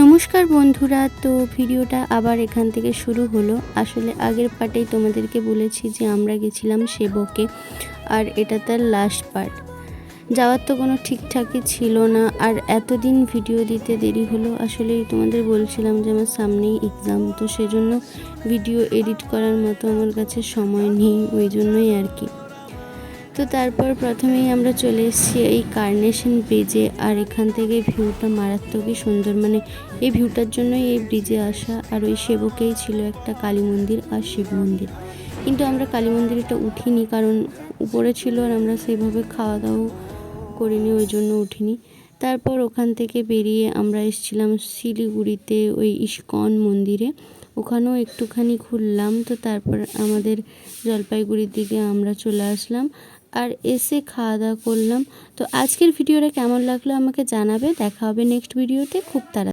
নমস্কার বন্ধুরা, তো ভিডিওটা আবার এখান থেকে শুরু হলো। আসলে আগের পার্টেই তোমাদেরকে বলেছি যে আমরা গেছিলাম সেবকে, আর এটা তার লাস্ট পার্ট। যাওয়ার তো কোনো ঠিকঠাকই ছিল না, আর এতদিন ভিডিও দিতে দেরি হলো। আসলেই তোমাদের বলছিলাম যে আমার সামনেই এক্সাম, তো সেজন্য ভিডিও এডিট করার মতো আমার কাছে সময় নেই, ওই জন্যই আর কি। তো তারপর প্রথমেই আমরা চলে এসেছি এই কার্নেশন ব্রিজে, আর এখান থেকে ভিউটা মারাত্মকই সুন্দর। মানে এই ভিউটার জন্যই এই ব্রিজে আসা। আর ওই সেবকেই ছিল একটা কালী মন্দির আর শিব মন্দির, কিন্তু আমরা কালী মন্দিরটা উঠিনি, কারণ উপরে ছিল আর আমরা সেভাবে খাওয়া দাওয়া করিনি, ওই জন্য উঠিনি। তারপর ওখান থেকে বেরিয়ে আমরা এসেছিলাম শিলিগুড়িতে ওই ইস্কন মন্দিরে, ওখানেও একটুখানি ঘুরলাম। তো তারপর আমাদের জলপাইগুড়ির দিকে আমরা চলে আসলাম, আর এসে খাওয়া দাওয়া করলাম। তো আজকের ভিডিওটা কেমন লাগলো আমাকে জানাবে। দেখা হবে নেক্সট ভিডিওতে খুব তাড়াতাড়ি।